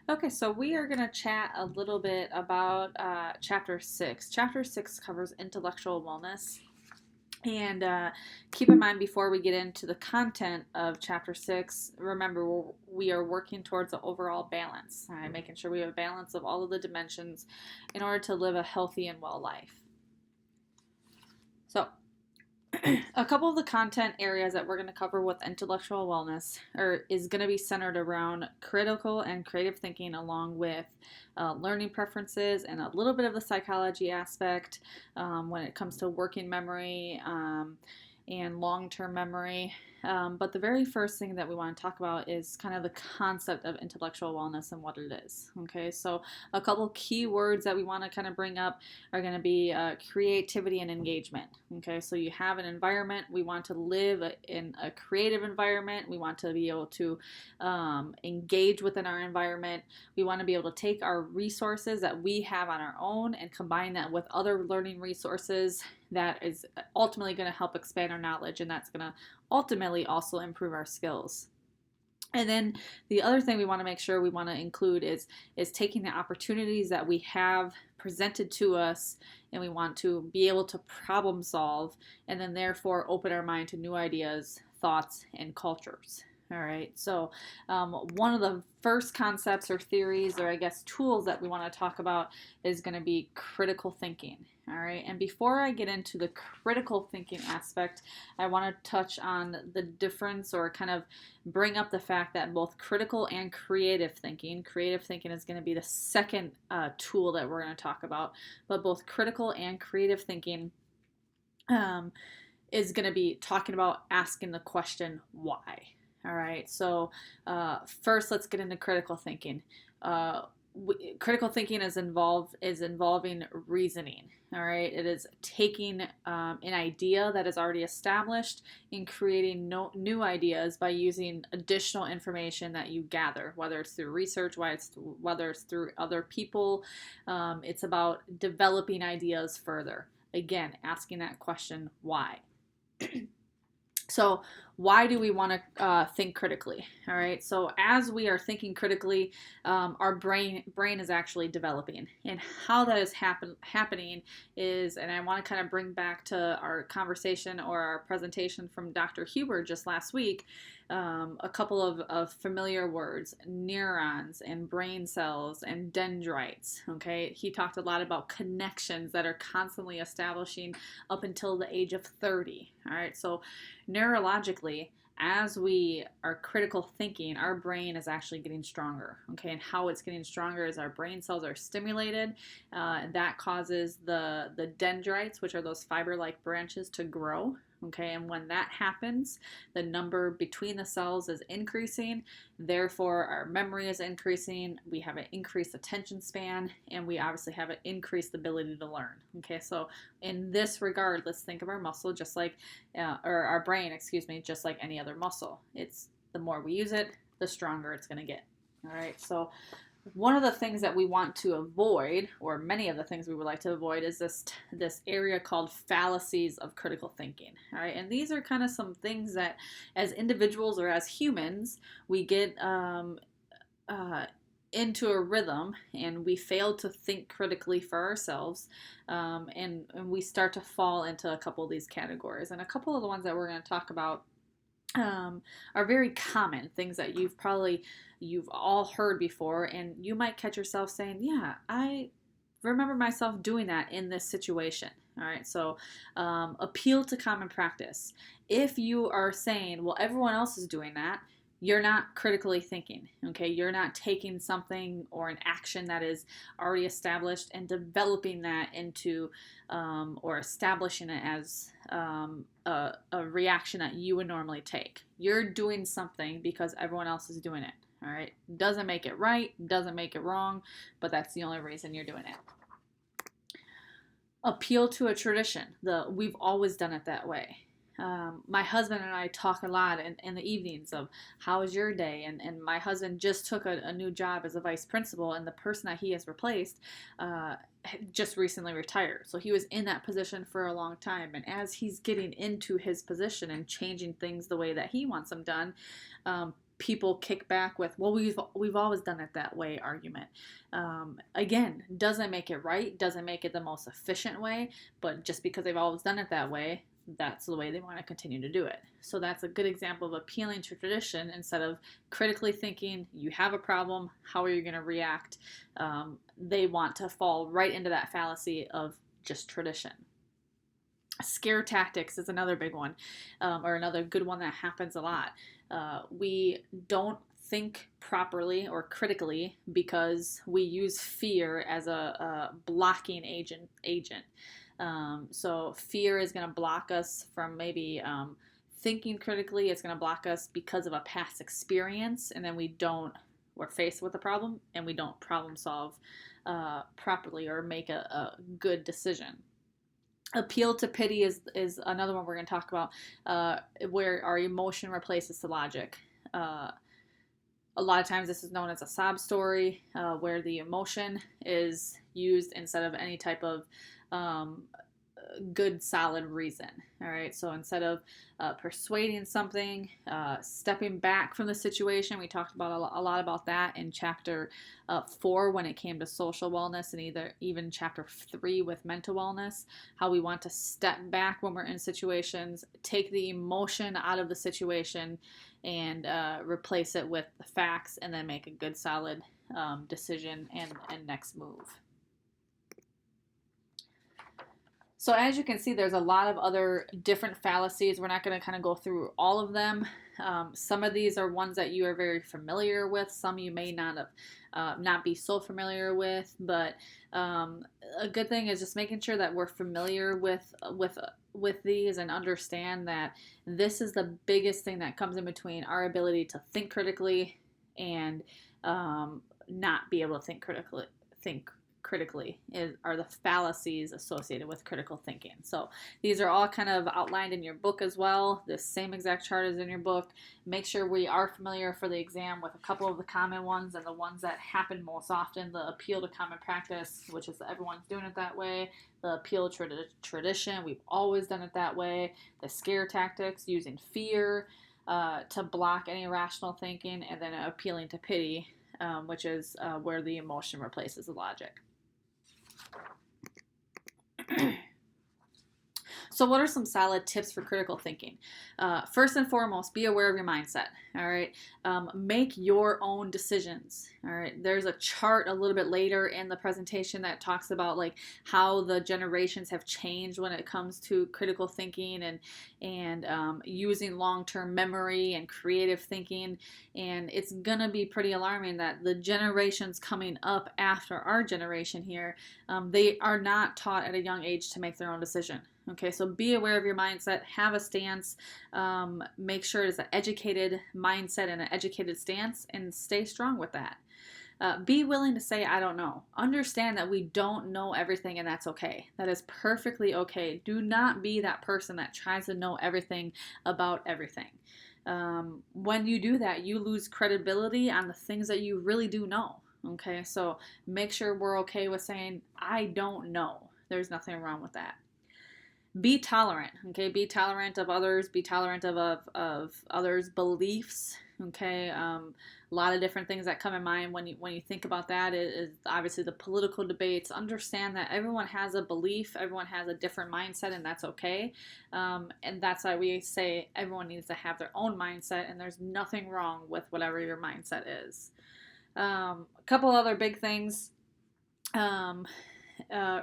Okay, so we are going to chat a little bit about Chapter 6. Chapter 6 covers intellectual wellness. And keep in mind before we get into the content of Chapter 6, remember we are working towards an overall balance, all right? Making sure we have a balance of all of the dimensions in order to live a healthy and well life. So, a couple of the content areas that we're going to cover with intellectual wellness is going to be centered around critical and creative thinking, along with learning preferences and a little bit of the psychology aspect when it comes to working memory and long term memory. But the very first thing that we want to talk about is kind of the concept of intellectual wellness and what it is. Okay, so a couple key words that we want to kind of bring up are going to be creativity and engagement. Okay, so you have an environment. We want to live in a creative environment. We want to be able to engage within our environment. We want to be able to take our resources that we have on our own and combine that with other learning resources that is ultimately going to help expand our knowledge, and that's going to ultimately also improve our skills. And then the other thing we want to make sure we want to include is taking the opportunities that we have presented to us, and we want to be able to problem solve and then therefore open our mind to new ideas, thoughts, and cultures. All right, so one of the first concepts or theories, or I guess tools that we want to talk about is going to be critical thinking. All right, and before I get into the critical thinking aspect, I want to touch on the difference or kind of bring up the fact that both critical and creative thinking is going to be the second tool that we're going to talk about, but both critical and creative thinking is going to be talking about asking the question why. All right, so first let's get into critical thinking. Critical thinking is involving reasoning. All right, it is taking an idea that is already established and creating new ideas by using additional information that you gather, whether it's through research, whether it's through other people. It's about developing ideas further. Again, asking that question why. So, why do we want to think critically? All right. So, as we are thinking critically, our brain is actually developing, and how that is happening is, and I want to kind of bring back to our conversation or our presentation from Dr. Huber just last week. A couple of familiar words: neurons and brain cells and dendrites. Okay, he talked a lot about connections that are constantly establishing up until the age of 30. All right, so neurologically, as we are critical thinking, our brain is actually getting stronger. Okay, and how it's getting stronger is our brain cells are stimulated. That causes the dendrites, which are those fiber-like branches, to grow. Okay, and when that happens, the number between the cells is increasing. Therefore, our memory is increasing. We have an increased attention span, and we obviously have an increased ability to learn. Okay, so in this regard, let's think of our muscle just like, or our brain, excuse me, just like any other muscle. It's the more we use it, the stronger it's going to get. All right, so one of the things that we want to avoid, or many of the things we would like to avoid, is this area called fallacies of critical thinking. All right, and these are kind of some things that, as individuals or as humans, we get into a rhythm, and we fail to think critically for ourselves, and we start to fall into a couple of these categories. And a couple of the ones that we're going to talk about are very common things that you've all heard before, and you might catch yourself saying, yeah, I remember myself doing that in this situation. All right, so appeal to common practice. If you are saying, well, everyone else is doing that, you're not critically thinking. Okay, you're not taking something or an action that is already established and developing that into or establishing it as a reaction that you would normally take. You're doing something because everyone else is doing it. All right, doesn't make it right, doesn't make it wrong, but that's the only reason you're doing it. Appeal to a tradition. We've always done it that way. My husband and I talk a lot in the evenings of how was your day, and my husband just took a new job as a vice principal, and the person that he has replaced just recently retired. So he was in that position for a long time, and as he's getting into his position and changing things the way that he wants them done, people kick back with, well, we've always done it that way argument. Again, doesn't make it right, doesn't make it the most efficient way, but just because they've always done it that way, that's the way they want to continue to do it. So that's a good example of appealing to tradition instead of critically thinking, you have a problem, how are you going to react? They want to fall right into that fallacy of just tradition. Scare tactics is another big one, or another good one that happens a lot. We don't think properly or critically because we use fear as a blocking agent. So fear is going to block us from maybe thinking critically. It's going to block us because of a past experience, and then we're faced with a problem and we don't problem solve properly or make a good decision. Appeal to pity is another one we're going to talk about, where our emotion replaces the logic. A lot of times this is known as a sob story, where the emotion is used instead of any type of good, solid reason. All right, so instead of persuading something, stepping back from the situation, we talked about a lot about that in chapter 4 when it came to social wellness, and even chapter 3 with mental wellness, how we want to step back when we're in situations, take the emotion out of the situation, and replace it with the facts, and then make a good, solid decision and next move. So as you can see, there's a lot of other different fallacies. We're not going to kind of go through all of them. Some of these are ones that you are very familiar with. Some you may not be so familiar with. But a good thing is just making sure that we're familiar with these and understand that this is the biggest thing that comes in between our ability to think critically and not be able to think critically are the fallacies associated with critical thinking. So these are all kind of outlined in your book as well. The same exact chart is in your book. Make sure we are familiar for the exam with a couple of the common ones and the ones that happen most often. The appeal to common practice, which is everyone's doing it that way. The appeal to tradition, we've always done it that way. The scare tactics, using fear to block any rational thinking, and then appealing to pity, which is where the emotion replaces the logic. So what are some solid tips for critical thinking? First and foremost, be aware of your mindset. All right. Make your own decisions. All right. There's a chart a little bit later in the presentation that talks about like how the generations have changed when it comes to critical thinking and using long-term memory and creative thinking. And it's gonna be pretty alarming that the generations coming up after our generation here, they are not taught at a young age to make their own decision. Okay, so be aware of your mindset, have a stance, make sure it's an educated mindset and an educated stance, and stay strong with that. Be willing to say, I don't know. Understand that we don't know everything, and that's okay. That is perfectly okay. Do not be that person that tries to know everything about everything. When you do that, you lose credibility on the things that you really do know. Okay, so make sure we're okay with saying, I don't know. There's nothing wrong with that. Be tolerant, okay? Be tolerant of others. Be tolerant of others' beliefs, okay? A lot of different things that come in mind when you think about that is obviously the political debates. Understand that everyone has a belief, everyone has a different mindset, and that's okay. And that's why we say everyone needs to have their own mindset, and there's nothing wrong with whatever your mindset is. A couple other big things.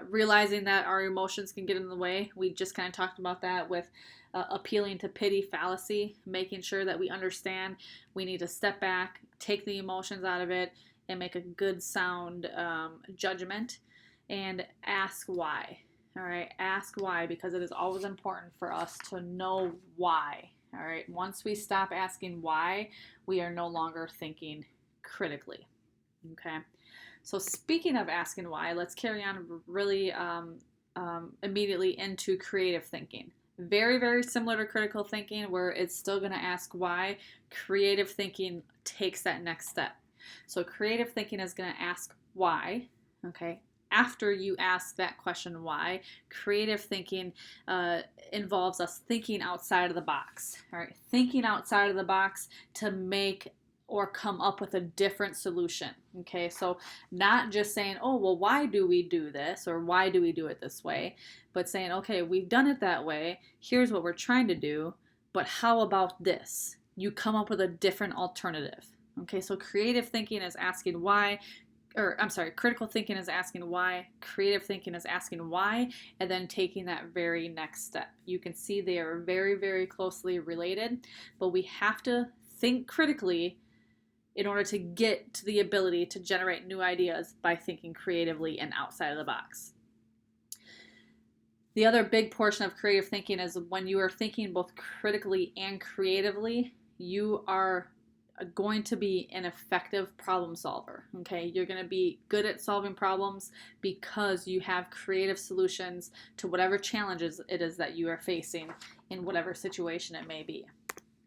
Realizing that our emotions can get in the way. We just kind of talked about that with appealing to pity fallacy, making sure that we understand we need to step back, take the emotions out of it, and make a good sound judgment, and ask why. All right, ask why, because it is always important for us to know why. All right, once we stop asking why, we are no longer thinking critically. Okay. So speaking of asking why, let's carry on really immediately into creative thinking. Very, very similar to critical thinking, where it's still going to ask why. Creative thinking takes that next step. So creative thinking is going to ask why, okay? After you ask that question why, creative thinking involves us thinking outside of the box, all right? Thinking outside of the box to make or come up with a different solution. Okay, so not just saying, oh, well, why do we do this or why do we do it this way, but saying, okay, we've done it that way. Here's what we're trying to do, but how about this? You come up with a different alternative. Okay, so creative thinking is asking why, or I'm sorry, critical thinking is asking why, creative thinking is asking why, and then taking that very next step. You can see they are very, very closely related, but we have to think critically in order to get to the ability to generate new ideas by thinking creatively and outside of the box. The other big portion of creative thinking is when you are thinking both critically and creatively, you are going to be an effective problem solver. Okay, you're going to be good at solving problems because you have creative solutions to whatever challenges it is that you are facing in whatever situation it may be.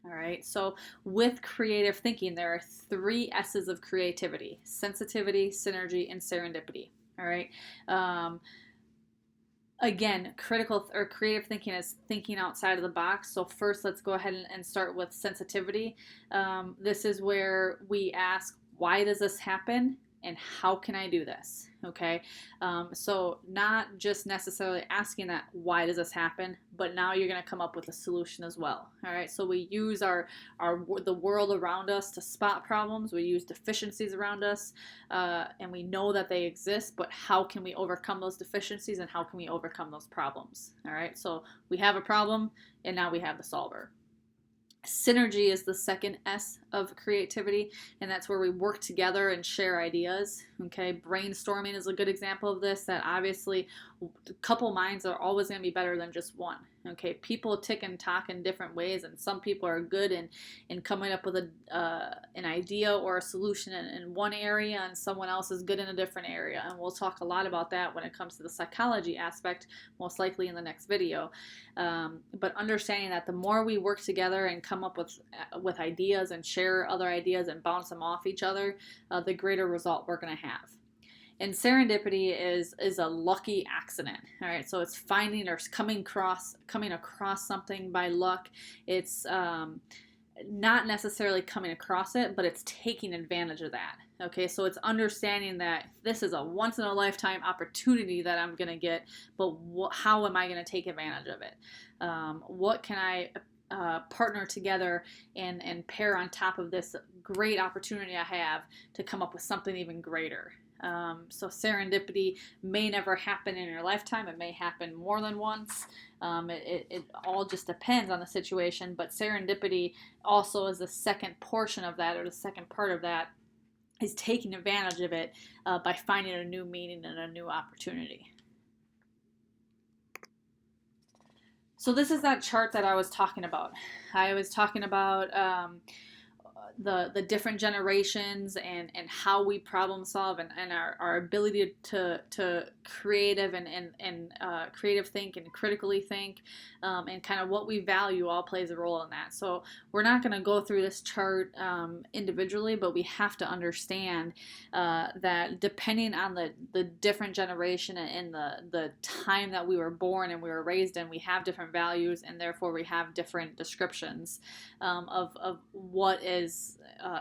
All right, so with creative thinking, there are 3 S's of creativity: sensitivity, synergy, and serendipity. All right. Again, critical or creative thinking is thinking outside of the box. So first, let's go ahead and start with sensitivity. This is where we ask, why does this happen? And how can I do this? Okay, so not just necessarily asking that, why does this happen, but now you're going to come up with a solution as well. All right, so we use the world around us to spot problems. We use deficiencies around us, and we know that they exist, but how can we overcome those deficiencies and how can we overcome those problems? All right, so we have a problem and now we have the solver. Synergy is the second S of creativity, and that's where we work together and share ideas. Okay, brainstorming is a good example of this, that obviously a couple minds are always going to be better than just one. Okay, people tick and talk in different ways, and some people are good in coming up with an idea or a solution in one area, and someone else is good in a different area. And we'll talk a lot about that when it comes to the psychology aspect, most likely in the next video. But understanding that the more we work together and come up with ideas and share other ideas and bounce them off each other, the greater result we're going to have. And serendipity is a lucky accident. All right, so it's finding or coming across something by luck. It's not necessarily coming across it, but it's taking advantage of that. Okay, so it's understanding that this is a once in a lifetime opportunity that I'm going to get, but how am I going to take advantage of it? What can I partner together and pair on top of this great opportunity I have to come up with something even greater? So serendipity may never happen in your lifetime. It may happen more than once. It all just depends on the situation, but serendipity also is the second portion of that, or the second part of that, is taking advantage of it by finding a new meaning and a new opportunity. So this is that chart that I was talking about. I was talking about the different generations and how we problem solve and our ability to creative and creative think and critically think, and kind of what we value all plays a role in that. So we're not going to go through this chart individually, but we have to understand that depending on the different generation and the time that we were born and we were raised in, we have different values, and therefore we have different descriptions of what is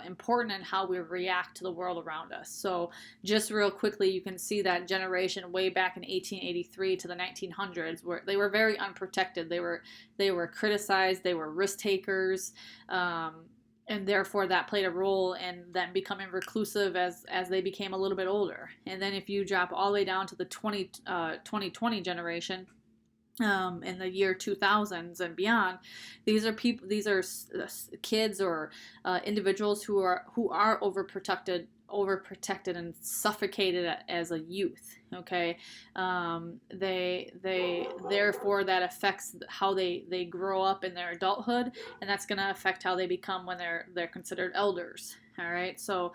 important and how we react to the world around us. So just real quickly, you can see that generation way back in 1883 to the 1900s, where they were very unprotected. They were criticized. They were risk takers, and therefore that played a role in them becoming reclusive as they became a little bit older. And then if you drop all the way down to the 2020 generation, in the year 2000s and beyond, these are kids or individuals who are overprotected and suffocated as a youth. Okay, therefore that affects how they grow up in their adulthood, and that's going to affect how they become when they're considered elders. All right, so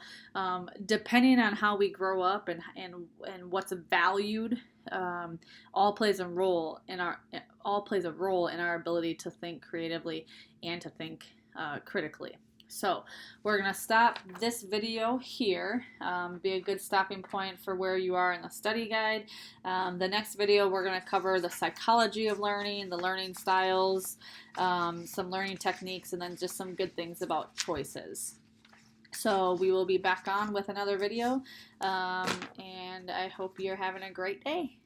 depending on how we grow up and what's valued, all plays a role in our ability to think creatively and to think critically. So we're going to stop this video here, be a good stopping point for where you are in the study guide. The next video, we're going to cover the psychology of learning, the learning styles, some learning techniques, and then just some good things about choices. So we will be back on with another video, and I hope you're having a great day.